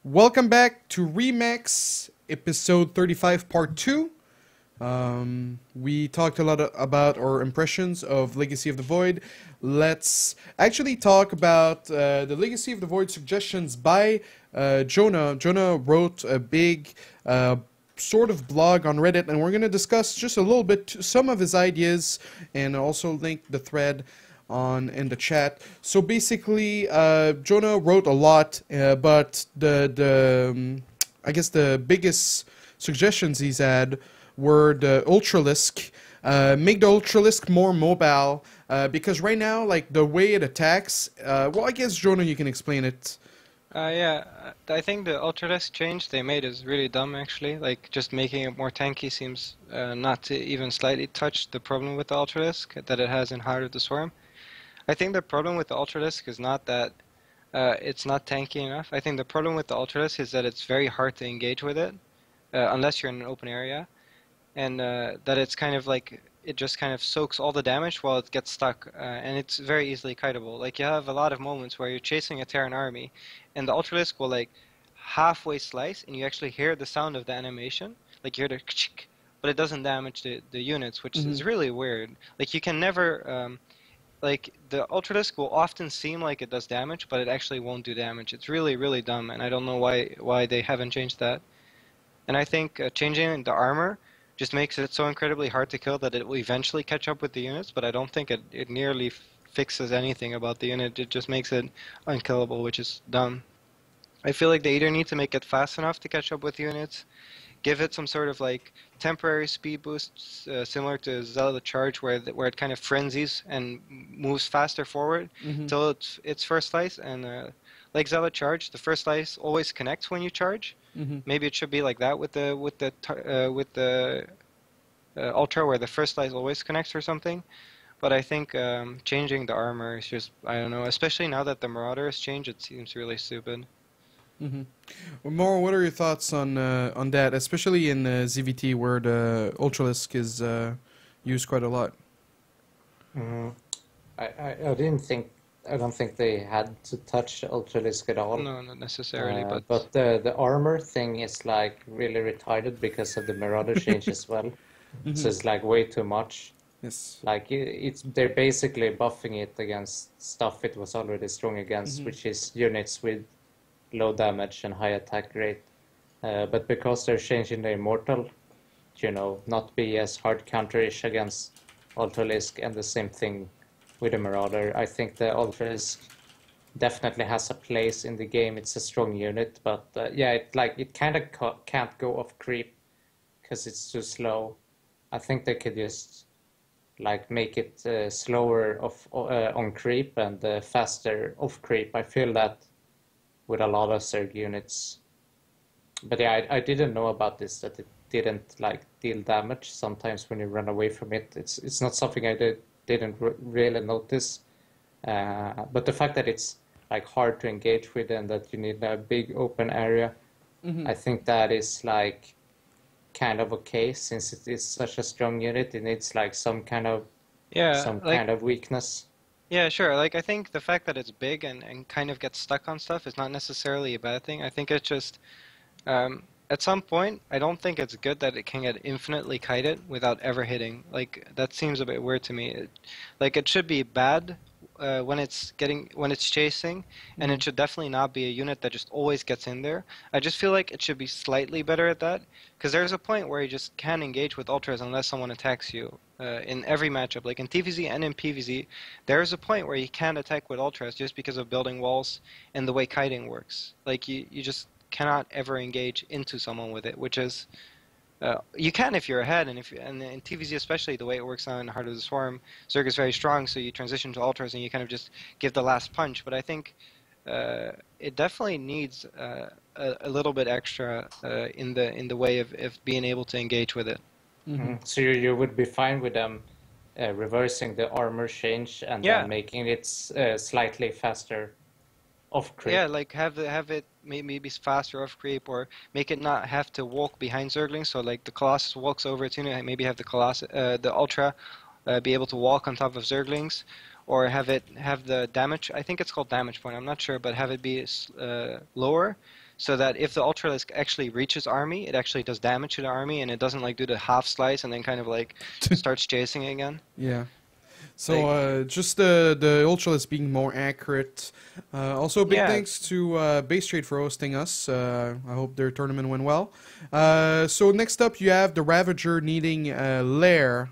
Welcome back to Remax episode 35 part 2. We talked a lot about our impressions of Legacy of the Void. Let's actually talk about the Legacy of the Void suggestions by Jona. Jona wrote a big sort of blog on Reddit, and we're going to discuss just a little bit some of his ideas and also link the thread in the chat. So basically, Jona wrote a lot, but I guess the biggest suggestions he's had were the Ultralisk. Make the Ultralisk more mobile, because right now, like, the way it attacks, well, I guess, Jona, you can explain it. Yeah, I think the Ultralisk change they made is really dumb, actually. Like, just making it more tanky seems not to even slightly touch the problem with the Ultralisk that it has in Heart of the Swarm. I think the problem with the Ultralisk is not that it's not tanky enough. I think the problem with the Ultralisk is that it's very hard to engage with it, unless you're in an open area, and that it's kind of like, it just kind of soaks all the damage while it gets stuck, and it's very easily kitable. Like, you have a lot of moments where you're chasing a Terran army, and the Ultralisk will, like, halfway slice, and you actually hear the sound of the animation, like you hear the kchik, but it doesn't damage the units, which is really weird. Like, you can never... like, the Ultralisk will often seem like it does damage, but it actually won't do damage. It's really, really dumb, and I don't know why they haven't changed that. And I think changing the armor just makes it so incredibly hard to kill that it will eventually catch up with the units, but I don't think it nearly fixes anything about the unit. It just makes it unkillable, which is dumb. I feel like they either need to make it fast enough to catch up with units, give it some sort of like temporary speed boosts, similar to Zealot Charge, where it kind of frenzies and moves faster forward till its first slice. And like Zealot Charge, the first slice always connects when you charge. Maybe it should be like that with the Ultra, where the first slice always connects or something. But I think changing the armor is just, I don't know, especially now that the Marauder has changed, it seems really stupid. Well, Morrow, what are your thoughts on that, especially in ZVT, where the Ultralisk is used quite a lot? I don't think they had to touch Ultralisk at all. No, not necessarily, but the armor thing is like really retarded because of the Marauder change as well. So it's like way too much. Yes. Like they're basically buffing it against stuff it was already strong against, which is units with low damage and high attack rate. But because they're changing the Immortal, you know, not be as hard counter-ish against Ultralisk, and the same thing with the Marauder. I think the Ultralisk definitely has a place in the game. It's a strong unit, but yeah, it kind of can't go off creep because it's too slow. I think they could just like make it slower on creep and faster off creep. I feel that with a lot of Zerg units. But yeah, I didn't know about this, that it didn't like deal damage sometimes when you run away from it. It's not something I didn't really notice. But the fact that it's like hard to engage with and that you need a big open area, I think that is like kind of okay, since it is such a strong unit. It needs like some kind of kind of weakness. Yeah, sure. Like, I think the fact that it's big and kind of gets stuck on stuff is not necessarily a bad thing. I think it's just, at some point, I don't think it's good that it can get infinitely kited without ever hitting. Like, that seems a bit weird to me. Like, it should be bad when it's chasing, and it should definitely not be a unit that just always gets in there. I just feel like it should be slightly better at that, because there's a point where you just can't engage with Ultras unless someone attacks you. In every matchup, like in TVZ and in PVZ, there is a point where you can't attack with Ultras just because of building walls and the way kiting works. Like, you just cannot ever engage into someone with it, which is, you can if you're ahead, and in TVZ especially, the way it works on Heart of the Swarm, Zerg is very strong, so you transition to Ultras and you kind of just give the last punch. But I think it definitely needs a little bit extra in the way of being able to engage with it. So you would be fine with them reversing the armor change and then making it slightly faster off creep. Yeah, like have it maybe faster off creep, or make it not have to walk behind Zerglings. So like the Colossus walks over its unit, maybe have the Ultra be able to walk on top of Zerglings, or have the damage. I think it's called damage point. I'm not sure, but have it be lower, so that if the Ultralisk actually reaches army, it actually does damage to the army, and it doesn't like do the half slice and then kind of like starts chasing again. Yeah. So just the Ultralisk being more accurate. Also, big thanks to Base Trade for hosting us. I hope their tournament went well. So next up, you have the Ravager needing Lair,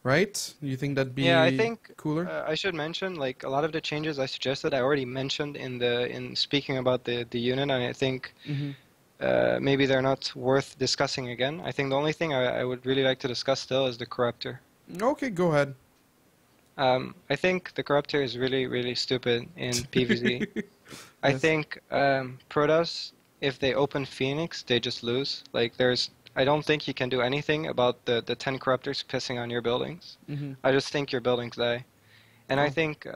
right? You think that'd be I think cooler? I should mention like a lot of the changes I suggested I already mentioned in speaking about the unit, and I think maybe they're not worth discussing again. I think the only thing I would really like to discuss still is the Corruptor. Okay, go ahead. I think the Corruptor is really, really stupid in PvZ. Yes. I think Protoss, if they open Phoenix, they just lose. Like I don't think you can do anything about the 10 Corruptors pissing on your buildings. I just think your buildings die. And I think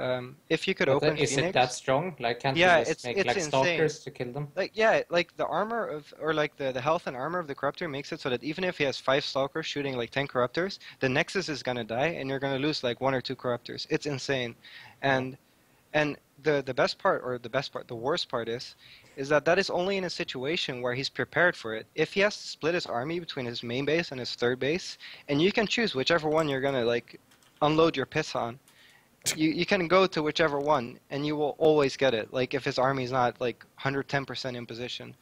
if you could open Phoenix... Is it that strong? Like, can't you just make like stalkers to kill them? Like, like the armor of, or like the health and armor of the Corruptor makes it so that even if he has 5 stalkers shooting like 10 Corruptors, the Nexus is gonna die and you're gonna lose like 1 or 2 Corruptors. It's insane. And the best part, or the worst part is that is only in a situation where he's prepared for it. If he has to split his army between his main base and his third base, and you can choose whichever one you're gonna like unload your piss on, you can go to whichever one, and you will always get it. Like if his army is not like 110% in position,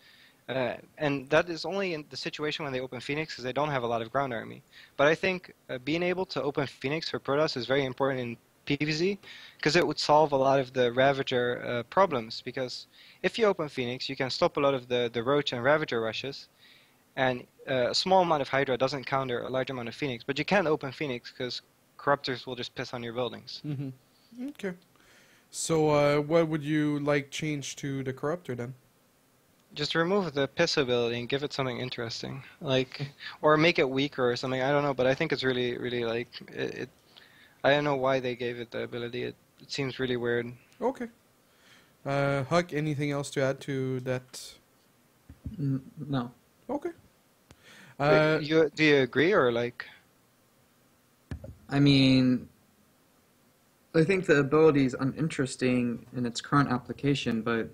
and that is only in the situation when they open Phoenix because they don't have a lot of ground army. But I think being able to open Phoenix for Protoss is very important in PvZ because it would solve a lot of the Ravager problems. Because if you open Phoenix, you can stop a lot of the Roach and Ravager rushes, and a small amount of Hydra doesn't counter a large amount of Phoenix. But you can't open Phoenix because Corruptors will just piss on your buildings. Okay. So what would you like change to the Corruptor then? Just remove the piss ability and give it something interesting, like, or make it weaker or something. I don't know, but I think it's really, really like it. I don't know why they gave it the ability. It seems really weird. Okay. HuK, anything else to add to that? No. Okay. Do you agree or like? I mean, I think the ability is uninteresting in its current application, but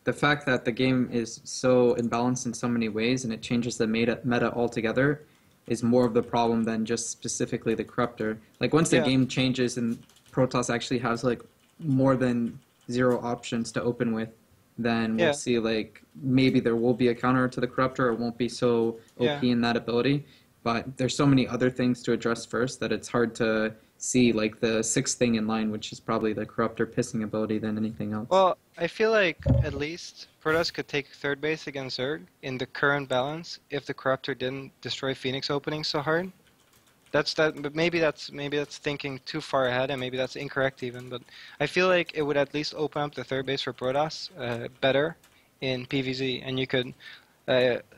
the fact that the game is so imbalanced in so many ways and it changes the meta altogether is more of the problem than just specifically the Corruptor. Like once the game changes and Protoss actually has like more than 0 options to open with, then we'll see like maybe there will be a counter to the Corruptor. It won't be so OP in that ability. But there's so many other things to address first that it's hard to see like the 6th thing in line, which is probably the Corruptor pissing ability than anything else. Well, I feel like at least Protoss could take third base against Zerg in the current balance if the Corruptor didn't destroy Phoenix opening so hard. But maybe that's thinking too far ahead, and maybe that's incorrect even. But I feel like it would at least open up the third base for Protoss better in PvZ, and you could.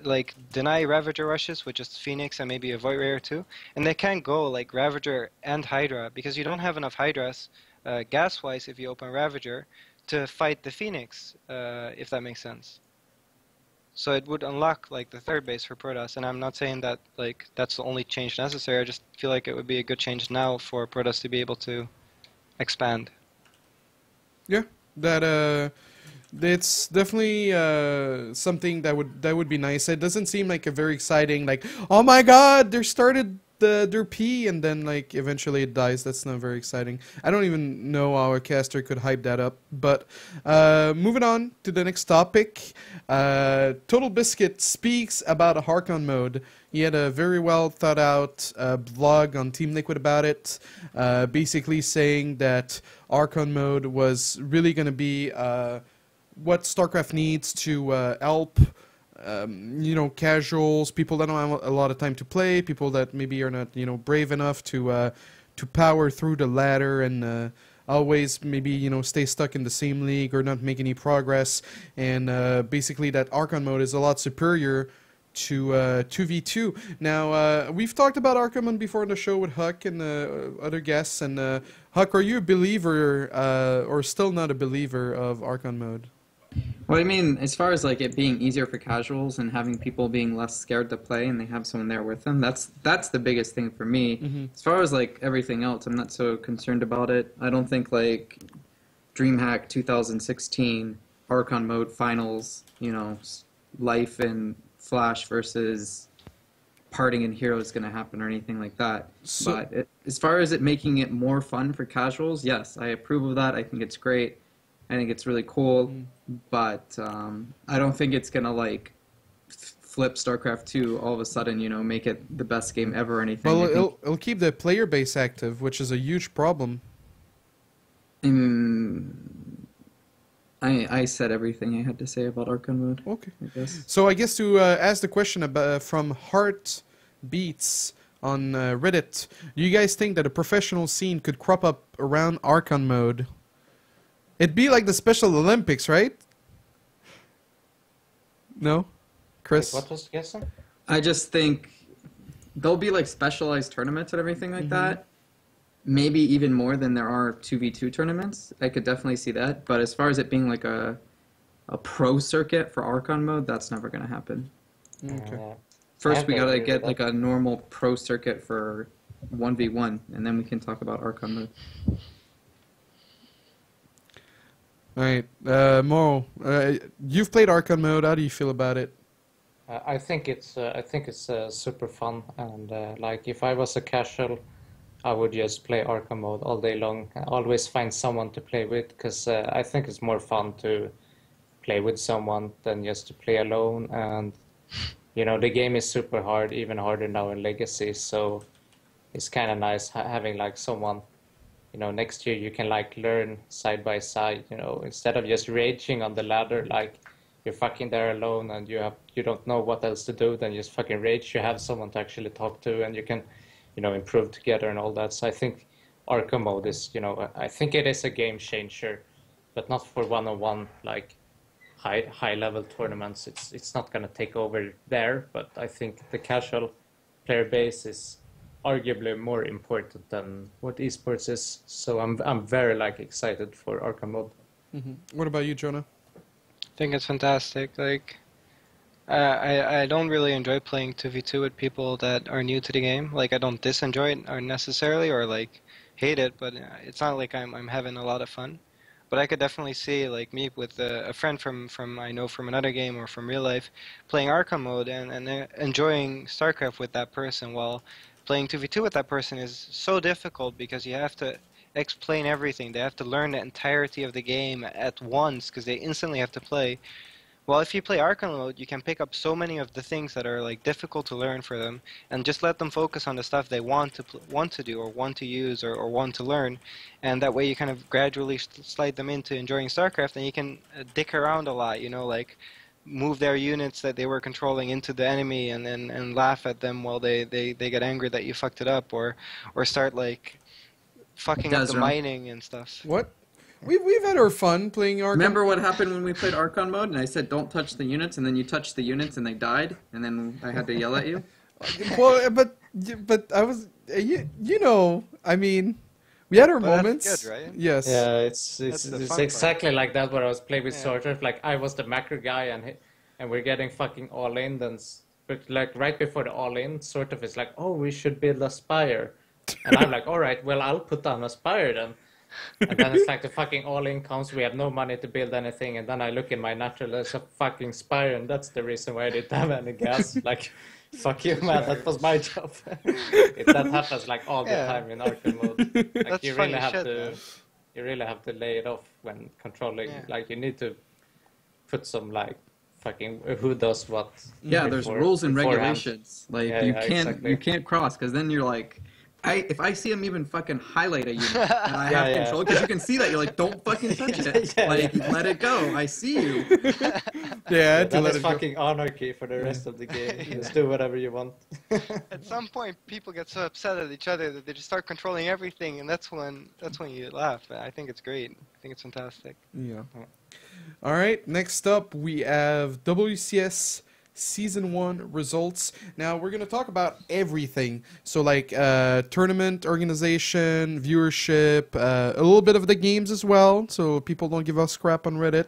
Like deny Ravager rushes with just Phoenix and maybe a Void Ray or 2, and they can't go like Ravager and Hydra because you don't have enough Hydras gas-wise if you open Ravager to fight the Phoenix, if that makes sense. So it would unlock like the third base for Protoss, and I'm not saying that like that's the only change necessary. I just feel like it would be a good change now for Protoss to be able to expand. Yeah, that it's definitely something that would be nice. It doesn't seem like a very exciting, like, oh my god, they started their P and then like eventually it dies. That's not very exciting. I don't even know how a caster could hype that up. But moving on to the next topic, TotalBiscuit speaks about Archon Mode. He had a very well thought out blog on Team Liquid about it, basically saying that Archon Mode was really going to be what StarCraft needs to help, casuals, people that don't have a lot of time to play, people that maybe are not, brave enough to power through the ladder and always maybe, stay stuck in the same league or not make any progress. And basically that Archon Mode is a lot superior to 2v2. Now, we've talked about Archon Mode before in the show with HuK and other guests. And HuK, are you a believer or still not a believer of Archon Mode? Well, I mean, as far as like it being easier for casuals and having people being less scared to play and they have someone there with them, that's the biggest thing for me. As far as like everything else, I'm not so concerned about it. I don't think like DreamHack 2016 Archon Mode finals, life in Flash versus parting in Hero is going to happen or anything like that. So- But as far as it making it more fun for casuals, yes, I approve of that. I think it's great. I think it's really cool. But I don't think it's going to like flip StarCraft 2 all of a sudden, you know, make it the best game ever or anything. Well, I think- it'll keep the player base active, which is a huge problem. I said everything I had to say about Archon Mode, Okay. I guess. So I guess to ask the question about, from Heartbeats on Reddit, do you guys think that a professional scene could crop up around Archon Mode? It'd be like the Special Olympics, right? No? Chris? What was the question? I just think there'll be like specialized tournaments and everything like that. Maybe even more than there are 2v2 tournaments. I could definitely see that. But as far as it being like a pro circuit for Archon Mode, that's never going to happen. Okay. First, we I got to agree with get that. like a normal pro circuit for 1v1, and then we can talk about Archon Mode. Alright, Morrow, you've played Archon Mode, how do you feel about it? I think it's super fun, and like if I was a casual, I would just play Arkham Mode all day long. I always find someone to play with, because I think it's more fun to play with someone than just to play alone. And you know, the game is super hard, even harder now in Legacy. So it's kind of nice having like someone, you know, next to you. You can like learn side by side. You know, instead of just raging on the ladder, like you're fucking there alone and you don't know what else to do. Then just fucking rage. You have someone to actually talk to, and you can, you know, improve together and all that. So I think Arkham Mode is, you know, I think it is a game changer, but not for one-on-one like high level tournaments. It's not gonna take over there, but I think the casual player base is arguably more important than what esports is. So I'm very like excited for Arkham Mode. What about you, Jona? I think it's fantastic. Like, I don't really enjoy playing 2v2 with people that are new to the game. Like, I don't disenjoy it or necessarily or like hate it, but it's not like I'm having a lot of fun. But I could definitely see like me with a friend from I know from another game or from real life playing Arkham Mode and enjoying StarCraft with that person, while playing 2v2 with that person is so difficult because you have to explain everything. They have to learn the entirety of the game at once because they instantly have to play. Well, if you play Archon Mode, you can pick up so many of the things that are like difficult to learn for them, and just let them focus on the stuff they want to do or want to use or want to learn, and that way you kind of gradually slide them into enjoying StarCraft, and you can dick around a lot, you know, like move their units that they were controlling into the enemy, and laugh at them while they get angry that you fucked it up, or start like fucking up the desRow. mining and stuff. What? We've had our fun playing Arkham. Remember what happened when we played Archon Mode, and I said don't touch the units, and then you touched the units and they died, and then I had to yell at you? Well, but I was, you know, I mean, we had our But that's moments. good, right? Yes. Yeah, it's That's the fun exactly like that where I was playing with Yeah. Sorter. Like I was the macro guy and we're getting fucking all in. But like right before the all in, sort of is like, oh, we should build a spire, and I'm like, all right, well I'll put down a spire then. And then it's like the fucking all in comes. We have no money to build anything, and then I look in my natural, there's a fucking spire, and that's the reason why I didn't have any gas. Like, fuck you, man. That was my job. That happens like all the Yeah. time in Arkham Mode. Like That's you funny really have shit, to. man. You really have to lay it off when controlling. Yeah. Like you need to put some like fucking who does what. Yeah, there's before- rules and beforehand. regulations. Like Yeah, you yeah, can't exactly. you can't cross, because then you're like, if I see him even fucking highlight a unit and I Yeah, have yeah. control, because you can see that you're like, don't fucking touch it. Yeah, Like yeah. let it go. I see you. Yeah, I had to That let is it go. fucking anarchy for the rest of the game. Just do whatever you want. At some point, people get so upset at each other that they just start controlling everything, and that's when you laugh. I think it's great. I think it's fantastic. Yeah. All right. Next up, we have WCS Season 1 results. Now, we're going to talk about everything. So, like, tournament organization, viewership, a little bit of the games as well, so people don't give us crap on Reddit.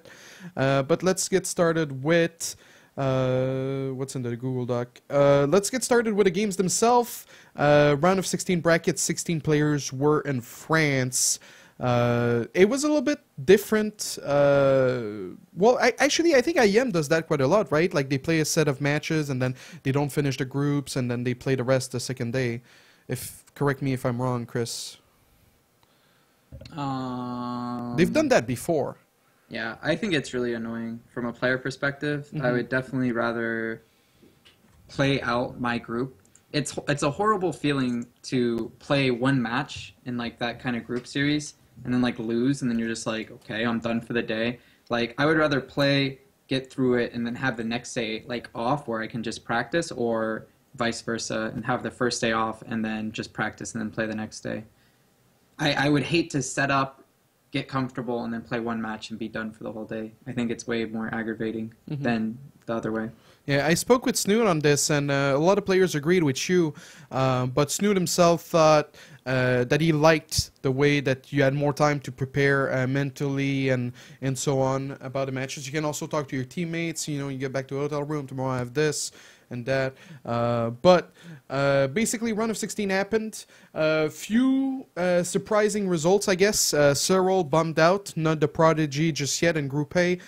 But let's get started with... what's in the Google Doc? Let's get started with the games themselves. Round of 16 brackets, 16 players were in France. It was a little bit different. Well, actually, I think IEM does that quite a lot, right? Like they play a set of matches and then they don't finish the groups and then they play the rest the second day. Correct me if I'm wrong, Chris. They've done that before. Yeah, I think it's really annoying from a player perspective. I would definitely rather play out my group. It's a horrible feeling to play one match in like that kind of group series and then like lose and then you're just like, okay, I'm done for the day. Like I would rather play, get through it, and then have the next day like off where I can just practice, or vice versa, and have the first day off and then just practice and then play the next day. I would hate to set up, get comfortable, and then play one match and be done for the whole day. I think it's way more aggravating than the other way. Yeah, I spoke with Snoot on this, and a lot of players agreed with you, but Snoot himself thought that he liked the way that you had more time to prepare mentally and so on about the matches. You can also talk to your teammates, you know, you get back to a hotel room, tomorrow I have this and that. But basically, round of 16 happened. Few surprising results, I guess. Cyril bummed out, not the prodigy just yet in Group A.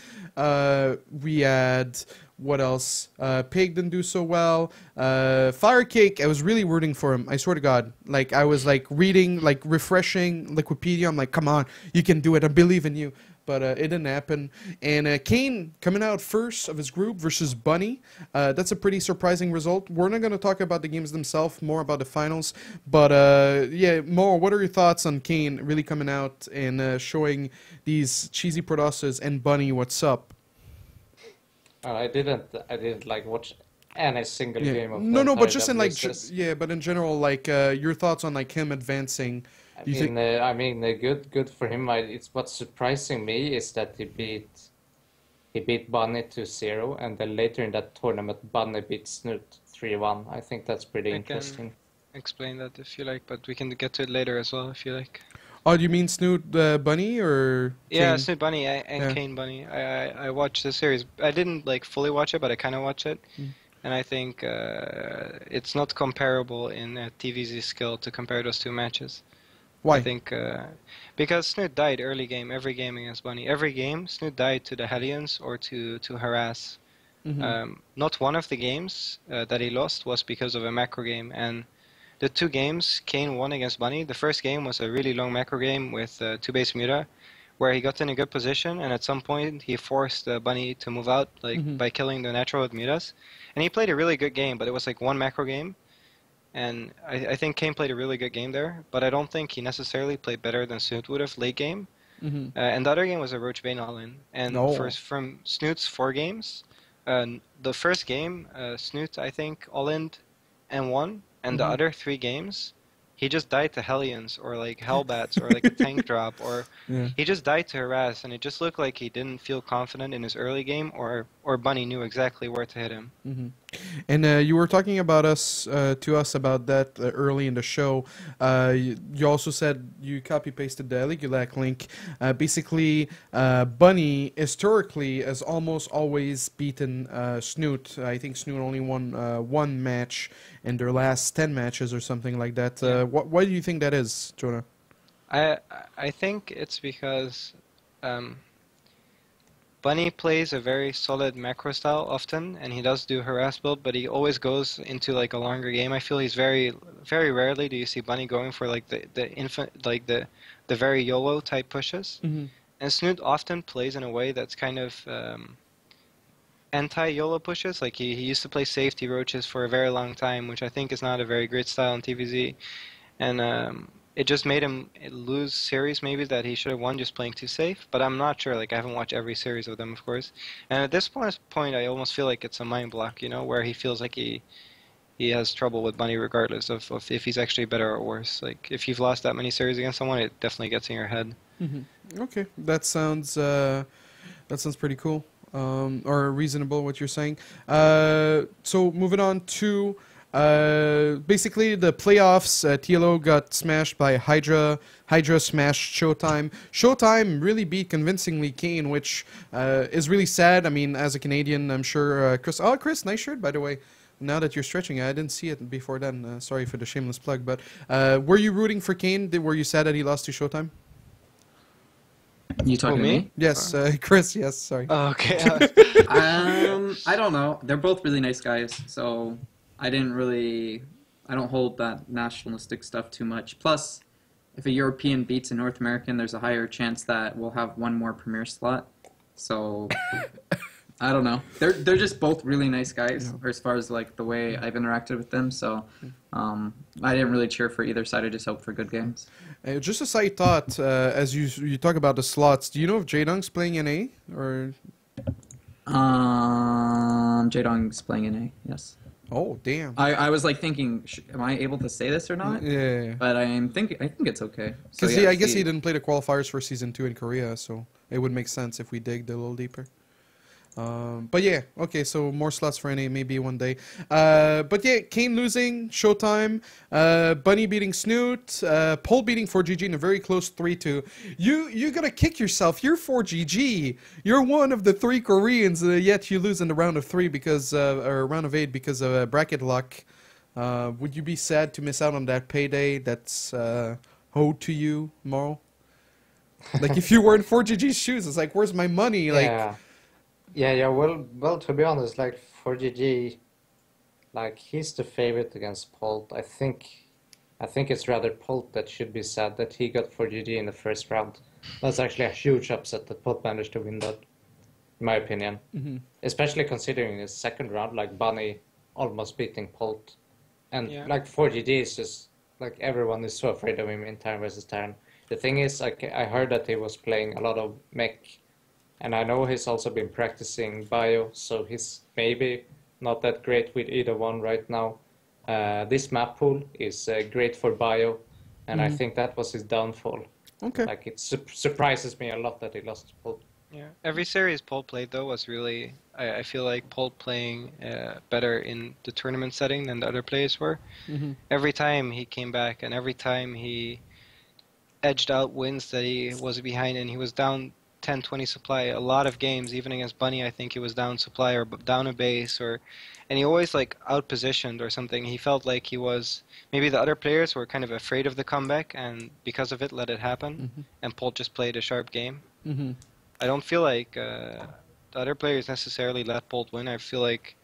We had... What else? Pig didn't do so well. Firecake, I was really rooting for him. I swear to God. Like, I was, like, reading, like, refreshing Wikipedia. I'm like, come on, you can do it. I believe in you. But it didn't happen. And Kane coming out first of his group versus Bunny. That's a pretty surprising result. We're not going to talk about the games themselves, more about the finals. But, yeah, Mo, what are your thoughts on Kane really coming out and showing these cheesy Protosses and Bunny what's up? I didn't like watch any single game of no, but just in like WSS. but in general, like your thoughts on like him advancing. I mean, good for him. It's what's surprising me is that he beat Bunny 2-0, and then later in that tournament, Bunny beat Snoot 3-1. I think that's pretty interesting. Can explain that if you like, but we can get to it later as well if you like. Oh, do you mean Snoot Bunny or Kane? Yeah, Snoot Bunny and Kane Bunny. I watched the series. I didn't like fully watch it, but I kind of watched it, and I think it's not comparable in TVZ skill to compare those two matches. Why? I think because Snoot died early game, every game against Bunny. Every game, Snoot died to the Hellions or to harass. Not one of the games that he lost was because of a macro game, and the two games Kane won against Bunny, the first game was a really long macro game with 2 base Muta, where he got in a good position, and at some point he forced Bunny to move out by killing the natural with Mutas. And he played a really good game, but it was like one macro game. And I think Kane played a really good game there, but I don't think he necessarily played better than Snoot would have late game. And the other game was a Roach Bane all-in. And from Snoot's 4 games, the first game, Snoot, I think, all-in and won. And the other 3 games, he just died to Hellions or like Hellbats or like a tank drop, or he just died to harass, and it just looked like he didn't feel confident in his early game, or Bunny knew exactly where to hit him. And you were talking about to us about that early in the show. You also said you copy-pasted the Eligulac link. Basically, Bunny historically has almost always beaten Snoot. I think Snoot only won 1 match in their last 10 matches or something like that. Why do you think that is, Jona? I think it's because Bunny plays a very solid macro style often, and he does do harass build, but he always goes into like a longer game. I feel he's very rarely do you see Bunny going for like the very YOLO type pushes. And Snoot often plays in a way that's kind of anti-YOLO pushes. Like he used to play safety roaches for a very long time, which I think is not a very great style in TVZ. And it just made him lose series maybe that he should have won just playing too safe. But I'm not sure. Like I haven't watched every series of them, of course. And at this point, I almost feel like it's a mind block, you know, where he feels like he has trouble with Bunny regardless of if he's actually better or worse. Like if you've lost that many series against someone, it definitely gets in your head. Okay, that sounds pretty cool. Or reasonable what you're saying. So moving on to basically the playoffs. TLO got smashed by Hydra. Hydra smashed Showtime. Showtime really beat convincingly Kane, which is really sad. I mean, as a Canadian, I'm sure Chris. Oh, Chris, nice shirt, by the way. Now that you're stretching it, I didn't see it before then. Sorry for the shameless plug. But were you rooting for Kane? Were you sad that he lost to Showtime? You talking to me? me? Yes, Chris. Yes, sorry. Oh, okay. I don't know. They're both really nice guys, so I don't hold that nationalistic stuff too much. Plus, if a European beats a North American, there's a higher chance that we'll have one more premier slot. So I don't know. They're just both really nice guys, Yeah. as far as like the way I've interacted with them. So I didn't really cheer for either side. I just hope for good games. Just a side thought, as you talk about the slots, do you know if Jaedong's playing NA or? Jaedong's playing in A. Yes. Oh, damn. I was like thinking, am I able to say this or not? Yeah. But I think it's okay. So, Because yeah, I guess he didn't play the qualifiers for season 2 in Korea, so it would make sense if we digged a little deeper. But yeah, okay, so more slots for NA maybe one day. But yeah, Kane losing, Showtime, Bunny beating Snoot, Pole beating 4GG in a very close 3-2. You gotta kick yourself. You're 4GG. You're one of the 3 Koreans, yet you lose in the round of 3 because or round of 8 because of bracket luck. Would you be sad to miss out on that payday that's owed to you, Morrow? Like if you were in 4GG's shoes, it's like, where's my money? Like. Yeah. Well, to be honest, like for GG, like he's the favorite against Polt. I think it's rather Polt that should be sad that he got for GG in the first round. That's actually a huge upset that Polt managed to win that, in my opinion. Mm-hmm. Especially considering his second round, like Bunny almost beating Polt, and Yeah. like 4GG is just like everyone is so afraid of him in turn versus turn. The thing is, like I heard that he was playing a lot of mech. And I know he's also been practicing bio, so he's maybe not that great with either one right now. This map pool is great for bio, and I think that was his downfall. Okay. Like it surprises me a lot that he lost to Polt. Yeah, every series Pole played though was really, I feel like Pole playing better in the tournament setting than the other players were. Mm-hmm. Every time he came back and every time he edged out wins that he was behind and he was down 10, 20 supply. A lot of games, even against Bunny, I think he was down supply or down a base, and he always like outpositioned or something. He felt like he was, maybe the other players were kind of afraid of the comeback and because of it let it happen, and Pole just played a sharp game. Mm-hmm. I don't feel like the other players necessarily let Pole win. I feel like,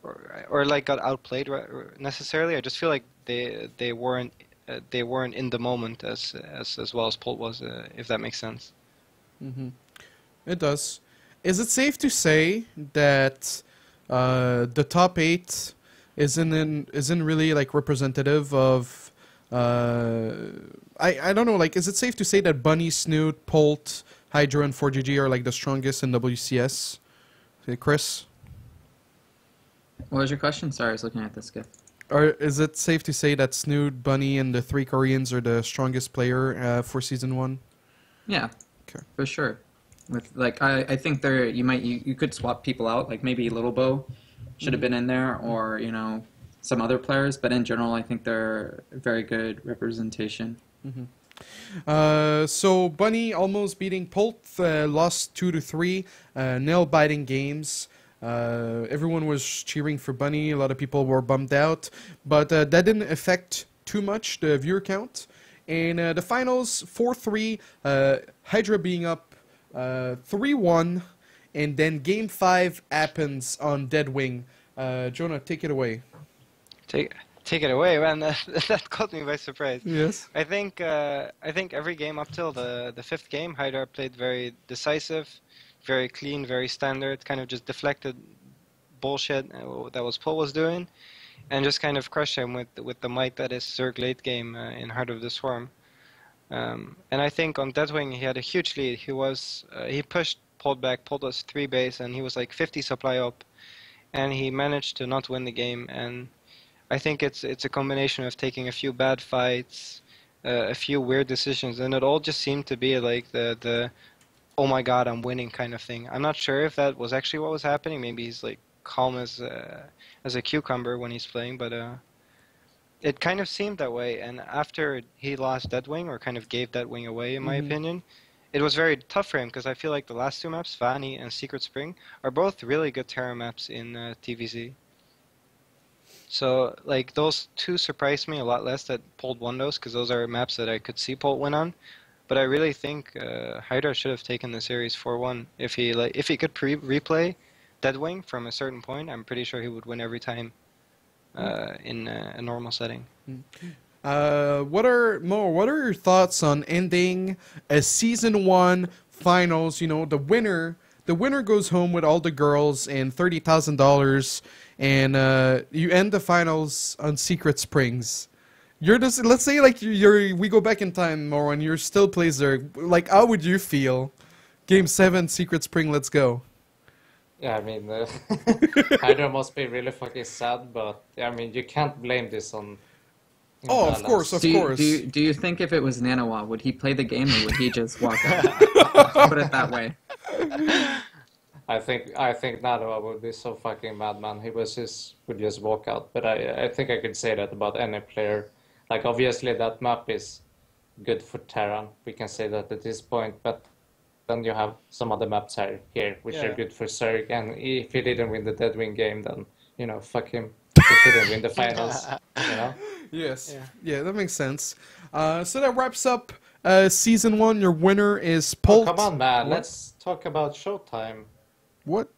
or like got outplayed necessarily. I just feel like they weren't in the moment as well as Pole was, if that makes sense. Mm-hmm. It does. Is it safe to say that the top 8 isn't really like representative of I don't know, like is it safe to say that Bunny, Snoot, Polt, Hydra and 4GG are like the strongest in WCS? Chris? What was your question? Sorry, I was looking at this gift. Or is it safe to say that Snoot, Bunny and the 3 Koreans are the strongest player for season 1? Yeah. Okay. For sure. With like I think you could swap people out, like maybe Little Bow should have been in there, or some other players, but in general I think they're very good representation. So Bunny almost beating Polt, lost 2-3, nail biting games. Everyone was cheering for Bunny. A lot of people were bummed out, but that didn't affect too much the viewer count. In the finals, 4-3, Hydra being up 3-1, and then Game 5 happens on Deadwing. Jona, take it away. Take it away, man. That caught me by surprise. Yes. I think every game up till the 5th game, Hydra played very decisive, very clean, very standard, kind of just deflected bullshit that was Paul was doing, and just kind of crushed him with the might that is Zerg late game in Heart of the Swarm. And I think on Deathwing he had a huge lead. He pushed Paul back, pulled us 3 base, and he was like 50 supply up, and he managed to not win the game. And I think it's a combination of taking a few bad fights, a few weird decisions, and it all just seemed to be like the oh my god, I'm winning kind of thing. I'm not sure if that was actually what was happening. Maybe he's like calm as a cucumber when he's playing, but it kind of seemed that way. And after he lost Deadwing, or kind of gave Deadwing away, in my opinion, it was very tough for him, because I feel like the last 2 maps, Vani and Secret Spring, are both really good Terra maps in TVZ. So like those 2 surprised me a lot less that Polt won those, because those are maps that I could see Polt win on. But I really think Hydra should have taken the series 4-1. If he could replay Deadwing from a certain point, I'm pretty sure he would win every time in a normal setting. What are your thoughts on ending a season 1 finals? You know, the winner goes home with all the girls and $30,000, and you end the finals on Secret Springs. You're just, let's say like we go back in time, Morrow, and you're still plays there. Like, how would you feel? Game 7, Secret Spring, let's go. Yeah, I mean, Hydra must be really fucking sad, but I mean, you can't blame this on. Oh, of course, of course. Do you think if it was Nanawa, would he play the game or would he just walk out? Put it that way. I think Nanawa would be so fucking mad, man. He would just walk out. But I think I could say that about any player. Like, obviously that map is good for Terran. We can say that at this point, but then you have some other maps here which are good for Zerg. And if he didn't win the Deadwing game, then, you know, fuck him. He couldn't win the finals, you know? Yes. Yeah, that makes sense. So that wraps up season 1. Your winner is Polt. Oh, come on, man. What? Let's talk about Showtime. What?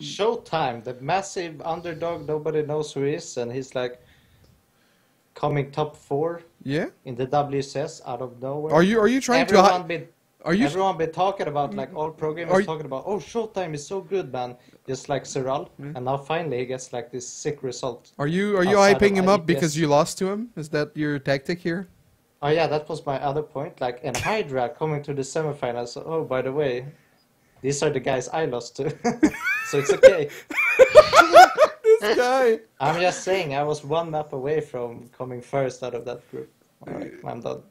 Showtime, the massive underdog nobody knows who is, and he's like coming top 4 Yeah? in the WCS out of nowhere. Are you trying Everyone to Everyone been talking about, like, all programmers talking about, oh, Showtime is so good, man. Just like Zeral. And now finally he gets like this sick result. Are you outside hyping of him up IDPS. because you lost to him? Is that your tactic here? Oh yeah, that was my other point. Like, and Hydra coming to the semifinals. So, oh, by the way, these are the guys I lost to. So it's okay. This guy. I'm just saying, I was one map away from coming first out of that group. Alright, I'm done.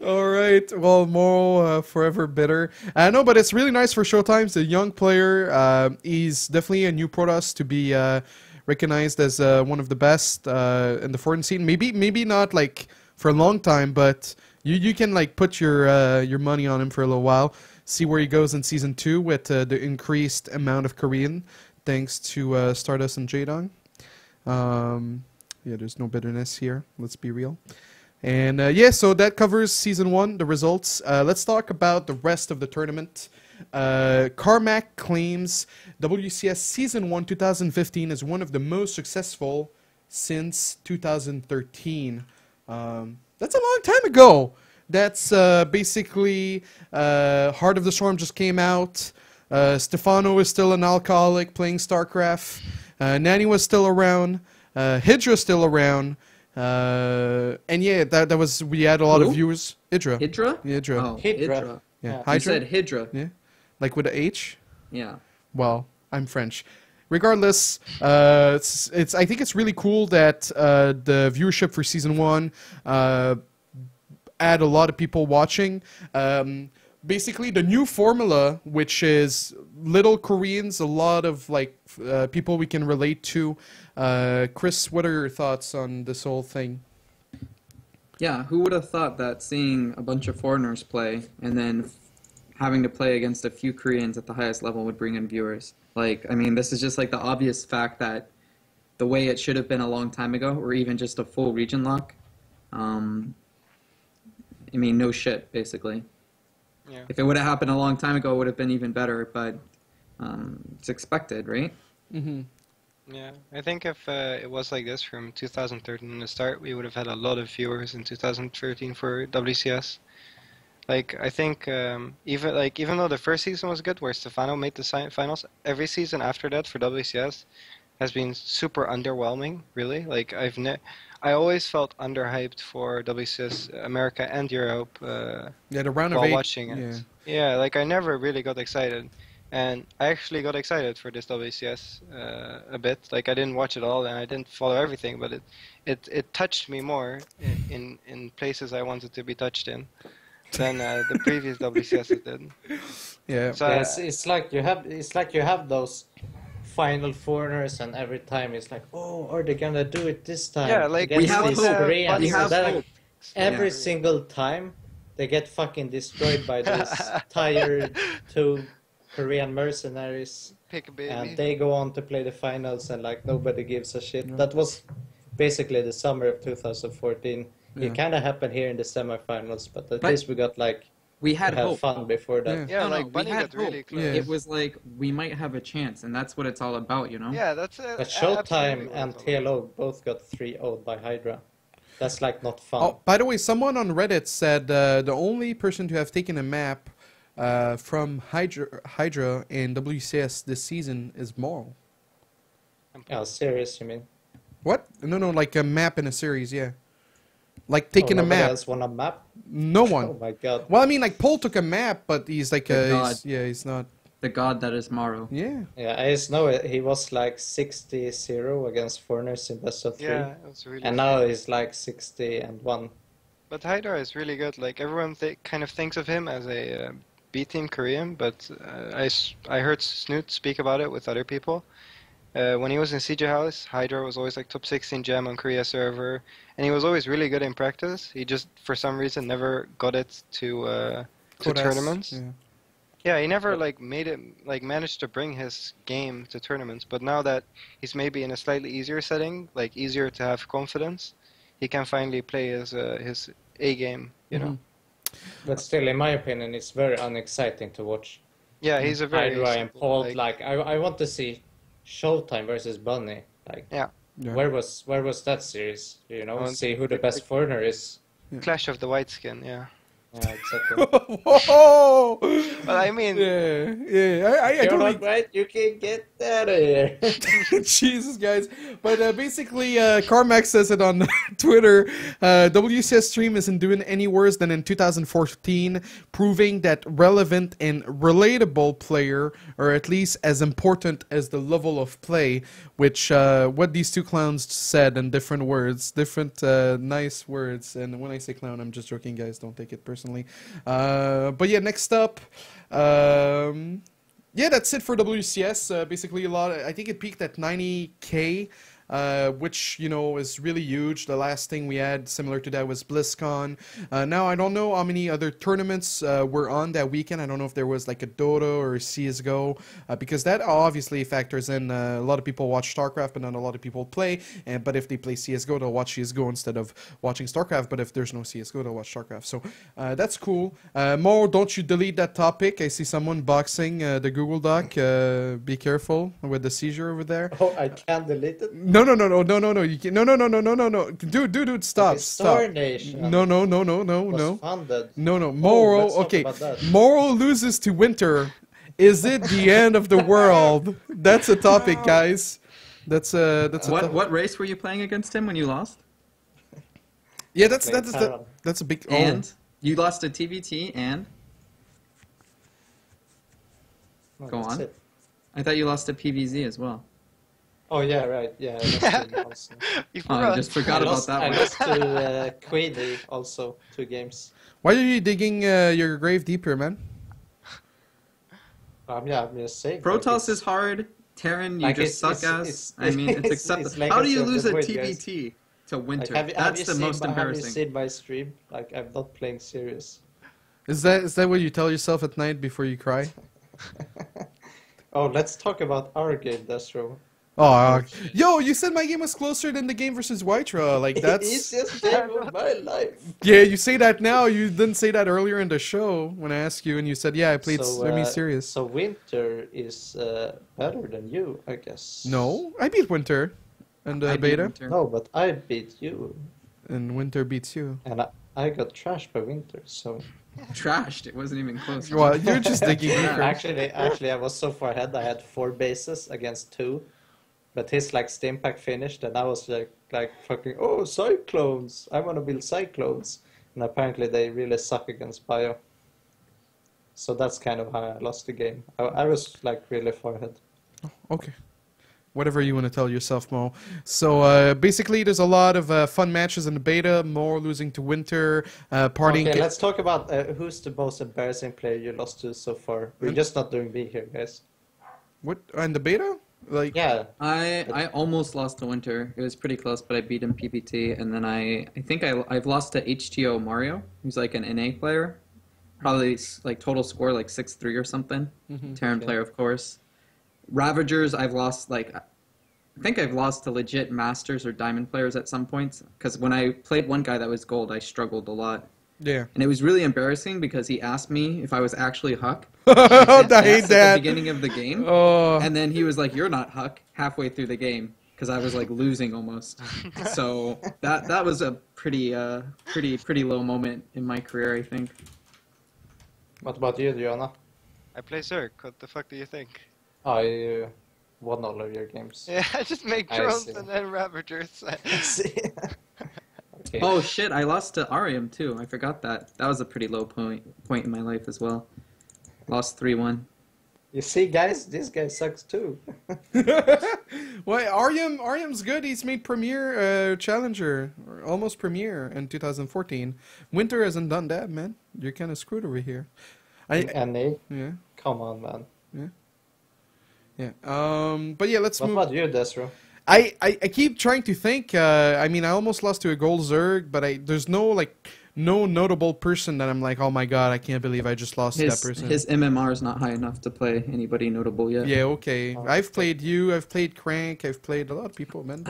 All right. Well, Morrow, forever bitter. No, but it's really nice for Showtime. He's a young player. He's definitely a new Protoss to be recognized as one of the best in the foreign scene. Maybe not like for a long time, but you can like put your money on him for a little while. See where he goes in season 2 with the increased amount of Korean, thanks to Stardust and Jaedong. Yeah, there's no bitterness here. Let's be real. And yeah, so that covers season 1, the results. Let's talk about the rest of the tournament. Carmack claims WCS season 1 2015 is one of the most successful since 2013. That's a long time ago. That's basically Heart of the Storm just came out. Stefano is still an alcoholic playing StarCraft. Nanny was still around. Hydra's still around. And yeah, that was, we had a lot of viewers. Hydra. Hydra? Hydra. Oh, Hydra. Yeah. You Hydra? said Hydra. Yeah. Like with a H? Yeah. Well, I'm French. Regardless, I think it's really cool that the viewership for season 1 had a lot of people watching. Basically, the new formula, which is little Koreans, a lot of like people we can relate to. Chris, what are your thoughts on this whole thing? Yeah, who would have thought that seeing a bunch of foreigners play and then having to play against a few Koreans at the highest level would bring in viewers? Like, I mean, this is just like the obvious fact that the way it should have been a long time ago, or even just a full region lock. I mean, no shit, basically. Yeah. If it would have happened a long time ago, it would have been even better, but it's expected, right? Mm-hmm. Yeah, I think if it was like this from 2013 in the start, we would have had a lot of viewers in 2013 for WCS. Like, I think even though the first season was good, where Stefano made the finals, every season after that for WCS has been super underwhelming. Really, like I always felt underhyped for WCS America and Europe. Yeah, the round of while 8. watching it. Yeah, like I never really got excited. And I actually got excited for this WCS a bit. Like, I didn't watch it all and I didn't follow everything, but it touched me more in places I wanted to be touched in than the previous WCS did. Yeah. So, Yes, it's like you have those final foreigners, and every time it's like, oh, are they gonna do it this time? yeah, like against we have these hope. Koreans? We have And then hope. every Yeah. single time they get fucking destroyed by these tired 2 Korean mercenaries, pick a baby. and they go on to play the finals, and like nobody gives a shit. That was basically the summer of 2014. Yeah. It kind of happened here in the semifinals, but at But least we got like we we had had hope. fun before that. Yeah, No, like we Bunny had got really hope. close. Yeah. It was like we might have a chance, and that's what it's all about, you know. Yeah, that's But absolutely Showtime what and it's all about. TLO both got 3-0'd by Hydra. That's like not fun. Oh, by the way, someone on Reddit said the only person to have taken a map from Hydra in WCS this season is Morrow. Yeah, serious, you mean? What? No, like a map in a series, yeah. Like taking a Nobody map. else won a map? No one. Oh my god. Well, I mean, like Paul took a map, but he's like, The god. he's not. The god that is Morrow. Yeah. Yeah, I just know it. He was like 60-0 against Foreigners in best of 3. Yeah, it's really. And now he's like 60-1. But Hydra is really good. Like everyone kind of thinks of him as a B-team Korean, but I heard Snoot speak about it with other people. When he was in CJ House, Hydra was always like top 16 gem on Korea server, and he was always really good in practice. He just, for some reason, never got it to Could tournaments. Yeah. Yeah, he never like made it, like managed to bring his game to tournaments. But now that he's maybe in a slightly easier setting, like easier to have confidence, he can finally play his A game. You know. But still, in my opinion, it's very unexciting to watch. Yeah, he's a very Hydra and simple, Paul. Like I want to see Showtime versus Bunny. Like Yeah. Yeah. where was that series? You know, Oh, see who the best foreigner is. Clash of the White Skin. Yeah. Yeah, exactly. Whoa! But I mean, Yeah. I You're totally. not right. You can get out of here. Jesus, guys. But basically, Carmack says it on Twitter. WCS stream isn't doing any worse than in 2014, proving that relevant and relatable player are at least as important as the level of play, which what these two clowns said in different words, different nice words. And when I say clown, I'm just joking, guys. Don't take it personally. But yeah, next up. Yeah, that's it for WCS. Basically, I think it peaked at 90K, which, you know, is really huge. The last thing we had similar to that was BlizzCon. Now, I don't know how many other tournaments were on that weekend. I don't know if there was like a Dota or a CSGO, because that obviously factors in. A lot of people watch StarCraft, but not a lot of people play. But if they play CSGO, they'll watch CSGO instead of watching StarCraft. But if there's no CSGO, they'll watch StarCraft. So that's cool. Mo, don't you delete that topic. I see someone boxing the Google Doc. Be careful with the seizure over there. Oh, I can't delete it. No. You can, no. Dude, stop. Starnation No. funded. No. Morrow. let's talk Okay. about that. Morrow loses to Winter. Is it the end of the world? That's a topic, guys. That's a What race were you playing against him when you lost? Yeah, that's Playing Talon. that's a big. And you lost to TVT, and No, Go that's on. it. I thought you lost to PVZ as well. Oh yeah, right. Yeah, I lost to him also. you Oh, I forgot. just forgot I about lost, that I one. lost to Queenie also 2 games. Why are you digging your grave deeper, man? I'm just saying. Protoss is hard. Terran, you Like, just it's- suck ass. it's- I mean, it's it's acceptable. like How I do you said, lose the a void, guys. TVT to Winter? Have you That's the seen most Have you embarrassing. seen my stream? Like I'm not playing serious. Is that what you tell yourself at night before you cry? Oh, let's talk about our game, desRow. Oh, yo, you said my game was closer than the game versus Wytra. Like that's. Easiest game of my life. Yeah, you say that now. You didn't say that earlier in the show when I asked you, and you said, "Yeah, I played semi-serious." So Winter is better than you, I guess. No, I beat Winter, and I beat beta, Winter. No, but I beat you, and Winter beats you. and I got trashed by Winter. So Trashed. It wasn't even close. Well, you're just digging deeper. actually, I was so far ahead. I had 4 bases against 2, but his like stim pack finished, and I was like fucking cyclones. I want to build cyclones, and apparently they really suck against bio. So that's kind of how I lost the game. I was like really far ahead. Okay. Whatever you want to tell yourself, Mo. So basically, there's a lot of fun matches in the beta. More losing to Winter, partying. Okay, let's talk about who's the most embarrassing player you lost to so far. We're just not doing B here, guys. What in the beta? Like Yeah, I almost lost to Winter. It was pretty close, but I beat him PPT, and then I think I've lost to HTO Mario, who's like an NA player. Probably like total score like 6-3 or something. Terran Okay. player, of course. Ravagers, I've lost like I think I've lost to legit masters or diamond players at some points. Because when I played one guy that was gold, I struggled a lot. Yeah. And it was really embarrassing because he asked me if I was actually HuK. I hate At that. the beginning of the game. Oh. And then he was like, "You're not HuK," halfway through the game. Because I was like losing almost. So that was a pretty low moment in my career, I think. What about you, Jona? I play Zerg. What the fuck do you think? Oh, you won all of your games. Yeah, I just make I drones see. and then Ravagers. Okay. Oh shit! I lost to Arium too. I forgot that. That was a pretty low point in my life as well. Lost 3-1. You see, guys, this guy sucks too. Well, Aryam's good. He's made Premier Challenger, or almost Premier in 2014. Winter hasn't done that, man. You're kind of screwed over here. NA? Yeah. Come on, man. Yeah. But yeah, let's What move. about you, desRow? I keep trying to think. I mean, I almost lost to a gold Zerg, but there's no notable person that I'm like, oh my god, I can't believe I just lost to that person. His MMR is not high enough to play anybody notable yet. Yeah, okay. Oh, I've played you. I've played Crank. I've played a lot of people, man.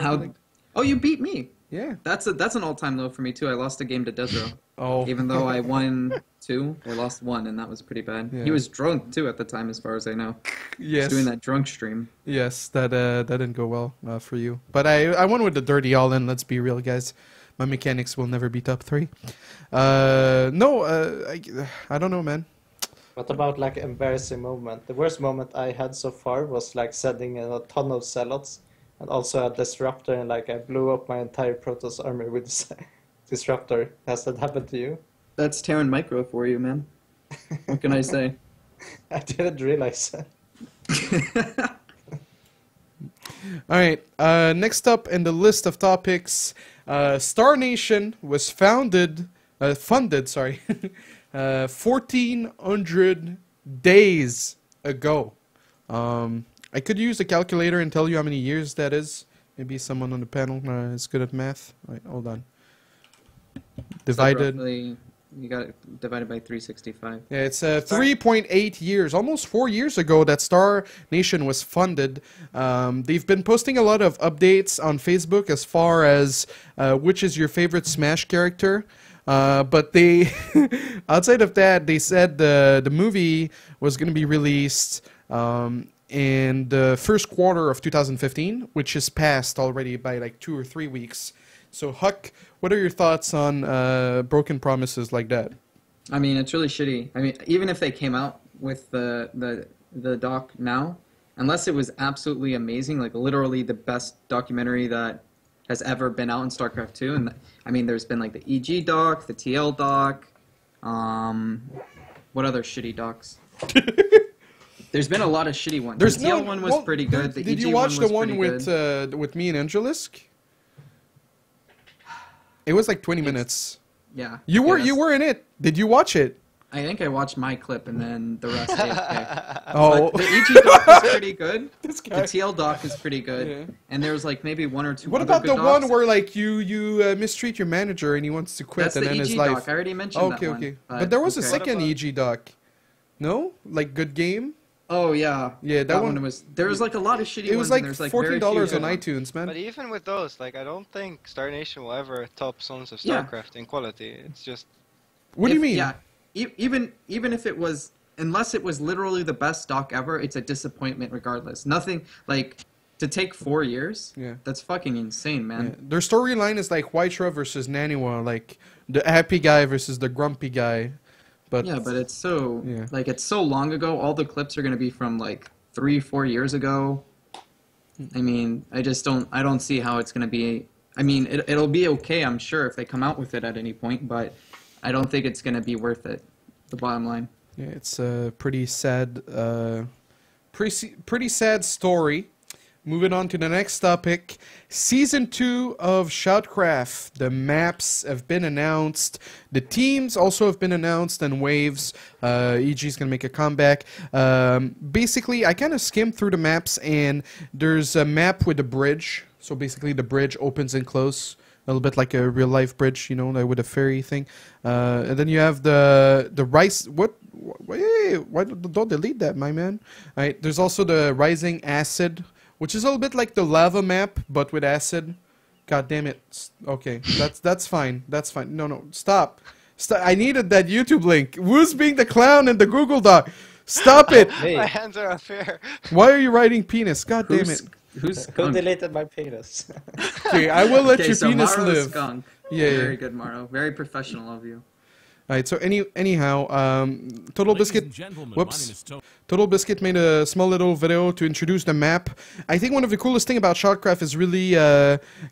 Oh, you beat me. Yeah. That's an all-time low for me too. I lost a game to desRow. Oh. Even though I won 2, I lost 1, and that was pretty bad. Yeah. He was drunk too at the time, as far as I know. Yes. He was doing that drunk stream. Yes, that didn't go well for you. But I won with the dirty all-in. Let's be real, guys. My mechanics will never be top 3. I don't know, man. What about like embarrassing moment? The worst moment I had so far was like sending in a ton of zealots and also a disruptor, and like I blew up my entire Protoss army with this disruptor. Has that happened to you? That's Terran Micro for you, man. What can I say? I didn't realize that. All right. Next up in the list of topics, Starnation was funded, 1,400 days ago. I could use a calculator and tell you how many years that is. Maybe someone on the panel is good at math. All right, hold on. Divided. You got it divided by 365. Yeah, it's 3.8 years, almost 4 years ago that Starnation was funded. They've been posting a lot of updates on Facebook as far as which is your favorite Smash character. But they, outside of that, they said the movie was going to be released in the first quarter of 2015, which is passed already by like 2 or 3 weeks. So, HuK, what are your thoughts on broken promises like that? I mean, it's really shitty. I mean, even if they came out with the doc now, unless it was absolutely amazing, like literally the best documentary that has ever been out in StarCraft 2, and I mean, there's been like the EG doc, the TL doc, what other shitty docs? There's been a lot of shitty ones. The TL one was pretty good. The did EG you watch the one with me and Angelisk? It was like 20 minutes. Yeah. You were in it. Did you watch it? I think I watched my clip and then the rest AFK. Oh. But the EG doc is pretty good. This guy. The TL doc is pretty good. Yeah. And there was like maybe 1 or 2 What other about good the docs. one where like you mistreat your manager and he wants to quit That's and the end EG his doc. life? I already mentioned that one. Okay. But there was a okay. second EG doc. No? Like Good Game? Oh yeah. Yeah, that one was. There was like a lot of shitty ones. It was like and there's, $14 on very few iTunes, man. But even with those, like, I don't think Starnation will ever top Sons of Yeah. StarCraft in quality. It's just... What do you mean? Yeah. Even if it was, unless it was literally the best doc ever, it's a disappointment regardless. Nothing like to take 4 years. Yeah. That's fucking insane, man. Yeah. Their storyline is like Whitera versus Naniwa, like the happy guy versus the grumpy guy. But Yeah, but it's so Yeah. like it's so long ago. All the clips are gonna be from like 3-4 years ago. I mean, I don't see how it's gonna be. I mean, it'll be okay, I'm sure, if they come out with it at any point, but I don't think it's gonna be worth it. The bottom line. yeah, it's a pretty sad, pretty sad story. Moving on to the next topic, Season 2 of ShoutCraft. The maps have been announced. The teams also have been announced in waves. EG is going to make a comeback. Basically, I kind of skimmed through the maps, and there's a map with a bridge. So basically, the bridge opens and closes. A little bit like a real-life bridge, you know, like with a ferry thing. And then you have the rice... Why don't delete that, my man? All right, there's also the Rising Acid, which is a little bit like the lava map, but with acid. God damn it. Okay, that's fine. That's fine. No, stop. Stop. I needed that YouTube link. Who's being the clown in the Google Doc? Stop it. Me. My hands are unfair. Why are you writing penis? God damn it. Who's Who skunk? deleted my penis? Okay, I will let Okay, your so penis Morrow is live. skunk. Yeah, yeah. Very good, Morrow. Very professional of you. Alright, so anyhow, TotalBiscuit, whoops, TotalBiscuit made a small little video to introduce the map. I think one of the coolest thing about ShoutCraft is really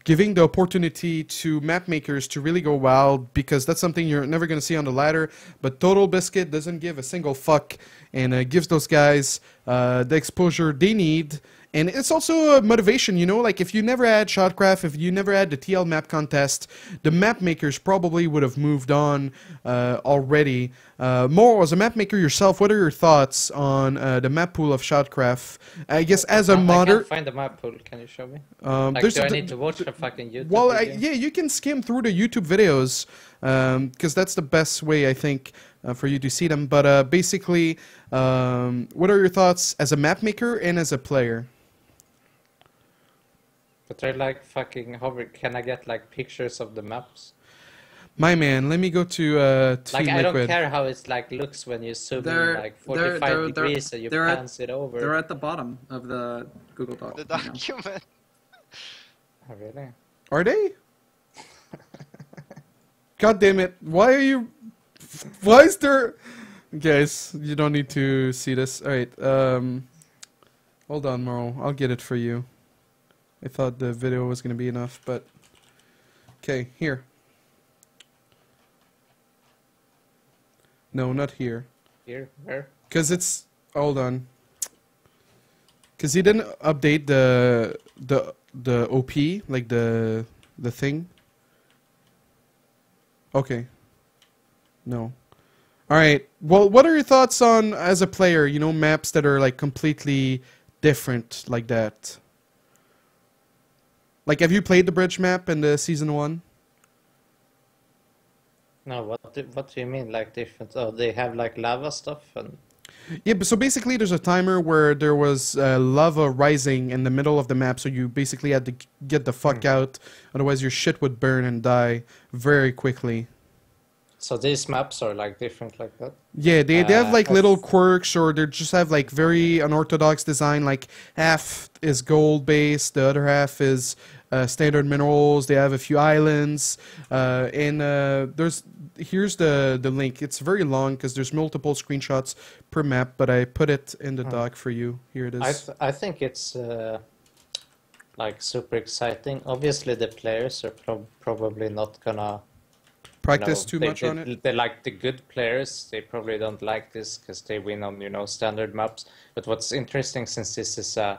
giving the opportunity to map makers to really go wild, because that's something you're never going to see on the ladder, but TotalBiscuit doesn't give a single fuck, and gives those guys the exposure they need. And it's also a motivation, you know, like if you never had ShoutCraft, if you never had the TL map contest, the map makers probably would have moved on already. Morrow, as a map maker yourself, what are your thoughts on the map pool of ShoutCraft? I guess as a I modder... can't find the map pool. Can you show me? Like, Do I need to watch a fucking YouTube well, video? yeah, you can skim through the YouTube videos, because that's the best way, I think, for you to see them. But basically, what are your thoughts as a map maker and as a player? But they're like fucking hover. Can I get like pictures of the maps? My man, let me go to Like Team I don't Liquid. care how it's like looks when you zoom They're- in like they're- 45 degrees and you they're at- pans it over. They're at the bottom of the Google Doc. The you know. document. Oh, really? Are they? God damn it! Why are you? Why is there? Guys, you don't need to see this. All right. Hold on, Morrow. I'll get it for you. I thought the video was gonna be enough, but okay, here. No, not here. Here? Where? Cause it's hold on. Cause he didn't update the OP, like the thing. Okay. No. All right. Well, what are your thoughts on, as a player, you know, maps that are like completely different like that? Like, have you played the bridge map in the season 1? No, what do you mean like different? Oh, they have like lava stuff and Yeah, but so basically there's a timer where there was lava rising in the middle of the map, so you basically had to get the fuck out, otherwise your shit would burn and die very quickly. so these maps are like different like that. Yeah, they have like I've- little quirks, or they just have like very unorthodox design, like half is gold based, the other half is standard minerals, they have a few islands, and here's the link. It's very long because there's multiple screenshots per map, but I put it in the doc for you. Here it is. I think it's like super exciting. Obviously, the players are probably not gonna Practice too much on it. They like the good players. They probably don't like this because they win on standard maps. But what's interesting, since this is a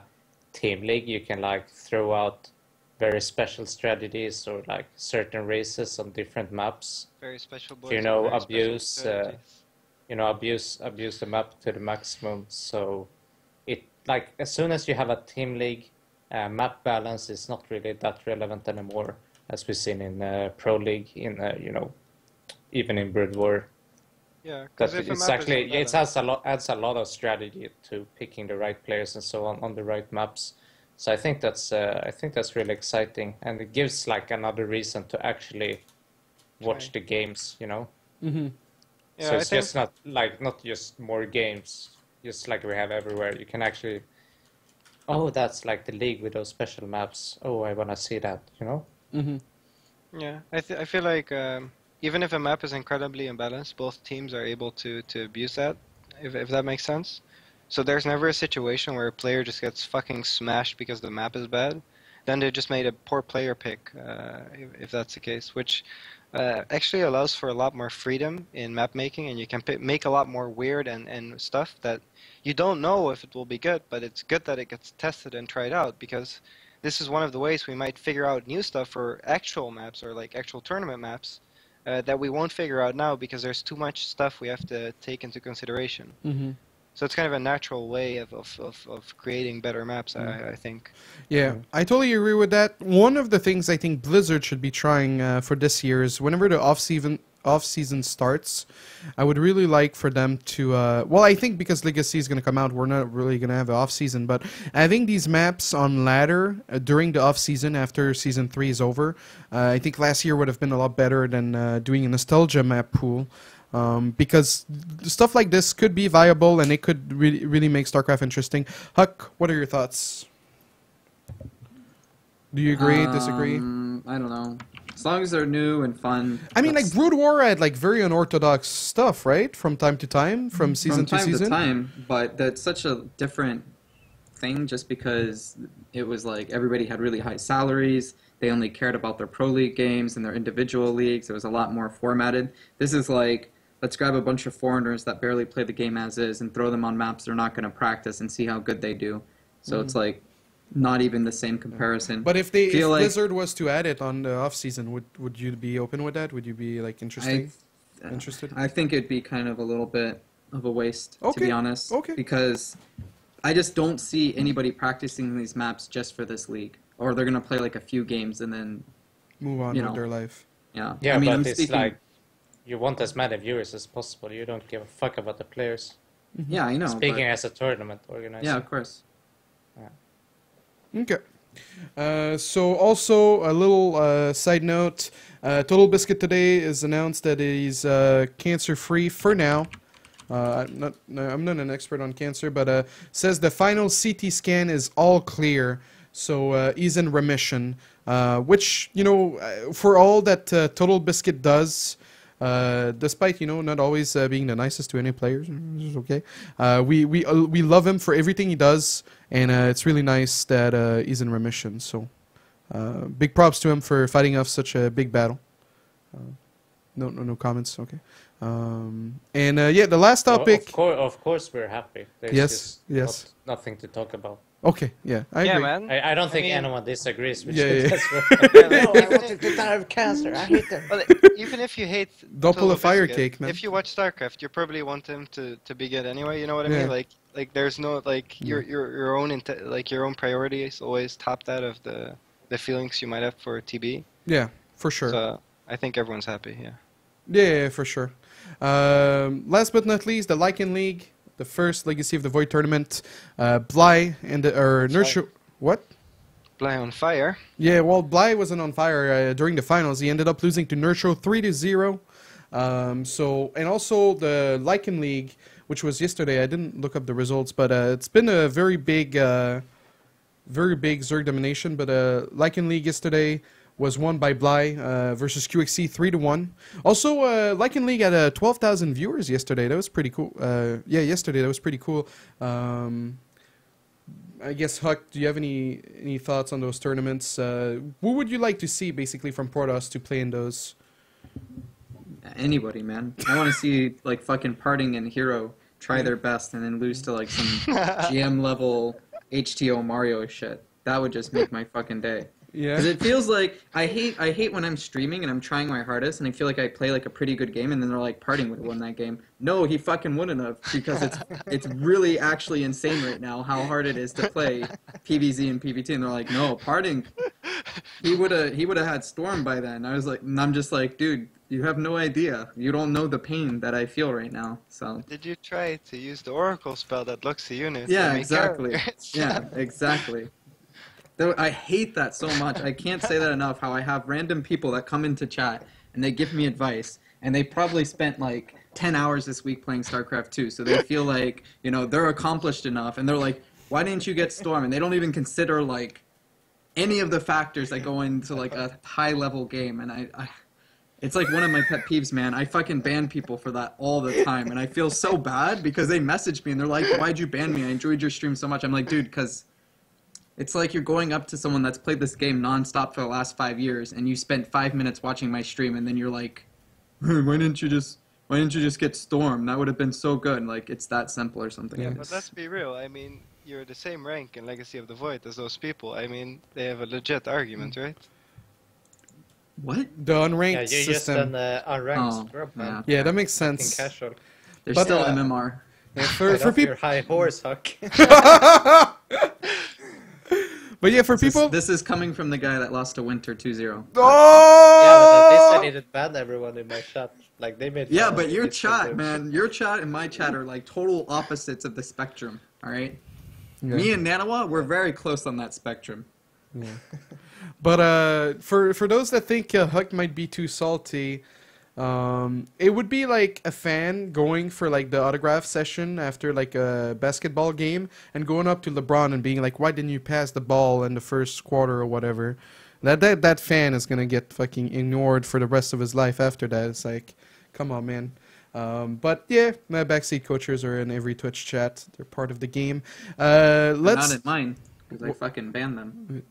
team league, you can like throw out very special strategies or like certain races on different maps. Very special boys. You know, with very special abuse, strategies. abuse the map to the maximum. So it like as soon as you have a team league, map balance is not really that relevant anymore, as we've seen in Pro League, in even in Brood War. Yeah, That because if a it's map actually is it adds a lot of strategy to picking the right players and so on the right maps. So I think that's really exciting, and it gives like another reason to actually watch the games. Mm-hmm. Yeah, So I it's think just not just more games, just like we have everywhere. You can actually, oh, that's like the league with those special maps. Oh, I wanna see that. Mm-hmm. yeah, I feel like even if a map is incredibly imbalanced, both teams are able to abuse that, if that makes sense. So there's never a situation where a player just gets fucking smashed because the map is bad. Then they just made a poor player pick, if that's the case, which actually allows for a lot more freedom in map making, and you can make a lot more weird and stuff that you don't know if it will be good, but it's good that it gets tested and tried out, because this is one of the ways we might figure out new stuff for actual maps or like actual tournament maps that we won't figure out now because there's too much stuff we have to take into consideration. Mm-hmm. So it's kind of a natural way of creating better maps, I think. Yeah, I totally agree with that. One of the things I think Blizzard should be trying for this year is whenever the off-season starts, I would really like for them to... well, I think because Legacy is going to come out, we're not really going to have an off-season, but I think these maps on ladder during the off-season, after Season 3 is over, I think last year would have been a lot better than doing a nostalgia map pool. Because stuff like this could be viable and it could really make StarCraft interesting. HuK, what are your thoughts? Do you agree, disagree? I don't know. As long as they're new and fun. I mean, like, Brood War had, like, very unorthodox stuff, right? From time to time, from season to season? From time to time, but that's such a different thing just because it was, like, everybody had really high salaries. They only cared about their pro league games and their individual leagues. It was a lot more formatted. This is like, let's grab a bunch of foreigners that barely play the game as is and throw them on maps they're not going to practice and see how good they do. So it's like, not even the same comparison. But if Blizzard was to add it on the off season, would you be open with that? Would you be like interested? I think it'd be kind of a little bit of a waste, to be honest. Okay. Because I just don't see anybody practicing these maps just for this league, or they're gonna play like a few games and then move on with their life. Yeah. Yeah, I mean, but it's like you want as many viewers as possible. You don't give a fuck about the players. Yeah, I know. Speaking as a tournament organizer. Yeah, of course. Okay. So also a little side note, TotalBiscuit today is announced that he's cancer-free for now. I'm not an expert on cancer, but says the final CT scan is all clear, so he's in remission. Which, you know, for all that TotalBiscuit does, despite, you know, not always being the nicest to any players, it's okay. We love him for everything he does, and it's really nice that he's in remission. So, big props to him for fighting off such a big battle. No comments. Okay. And yeah, the last topic. Of course, we're happy. There's yes. Nothing to talk about. Okay, yeah, I agree. Man. I don't think anyone disagrees with you. I want to die of cancer. I hate them. Well, even if you hate don't pull a fire TotalBiscuit, cake, man. If you watch StarCraft, you probably want him to be good anyway. You know what I mean? Like there's no like your own your own priority is always topped out of the feelings you might have for TB. Yeah, for sure. So I think everyone's happy. Yeah. Yeah, for sure. Last but not least, the Lycan League, the first Legacy of the Void tournament. Bly and Nurture. What? Bly on fire. Yeah, well, Bly wasn't on fire during the finals. He ended up losing to Nurture 3-0. So, and also the Lycan League, which was yesterday. I didn't look up the results, but it's been a very big Zerg domination. But Lycan League yesterday was won by Bly versus QXC 3-1. Also, Lycan League had 12,000 viewers yesterday. That was pretty cool. Yeah, yesterday that was pretty cool. I guess, HuK, do you have any thoughts on those tournaments? Who would you like to see, basically, from Protoss to play in those? Anybody, man. I want to see, like, fucking Parting and Hero try their best and then lose to, like, some GM-level HTO Mario shit. That would just make my fucking day. Yeah. Because it feels like I hate when I'm streaming and I'm trying my hardest and I feel like I play like a pretty good game and then they're like, Parting would have won that game. No, he fucking wouldn't have, because it's really actually insane right now how hard it is to play PvZ and PvT, and they're like, no, Parting, he would have had Storm by then. I'm just like, dude, you have no idea. You don't know the pain that I feel right now. So did you try to use the Oracle spell that looks the units? Yeah, exactly. Yeah, exactly. Though I hate that so much. I can't say that enough, how I have random people that come into chat and they give me advice, and they probably spent like 10 hours this week playing StarCraft 2, so they feel like, you know, they're accomplished enough, and they're like, why didn't you get Storm? And they don't even consider like any of the factors that go into like a high-level game, and I it's like one of my pet peeves, man. I fucking ban people for that all the time, and I feel so bad because they message me and they're like, why'd you ban me? I enjoyed your stream so much. I'm like, dude, because it's like you're going up to someone that's played this game nonstop for the last 5 years, and you spent 5 minutes watching my stream, and then you're like, why didn't you just get Storm? That would have been so good. Like, it's that simple or something. Yeah. But let's be real. I mean, you're the same rank in Legacy of the Void as those people. I mean, they have a legit argument, right? What? The unranked Yeah, you just system. done unranked Oh, scrub, yeah. man. Yeah, that makes Fucking sense. casual. There's But, still MMR. Yeah, Get for off people. your high horse, HuK. But yeah, for people. This is coming from the guy that lost to Winter 2-0. Oh! Yeah, but at least I didn't ban everyone in my chat. Like they made. Yeah, fun but of your it, chat, but- man, your chat and my chat are like total opposites of the spectrum. All right. Yeah. Me and Nanawa, we're very close on that spectrum. Yeah. But for those that think HuK might be too salty, it would be like a fan going for like the autograph session after like a basketball game and going up to LeBron and being like, "Why didn't you pass the ball in the first quarter or whatever?" That fan is gonna get fucking ignored for the rest of his life after that. It's like, come on, man. But yeah, my backseat coaches are in every Twitch chat. They're part of the game. But Let's. not in mine, because I fucking banned them.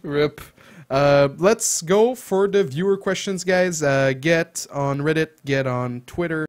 Rip. Let's go for the viewer questions, guys. Get on Reddit, get on Twitter.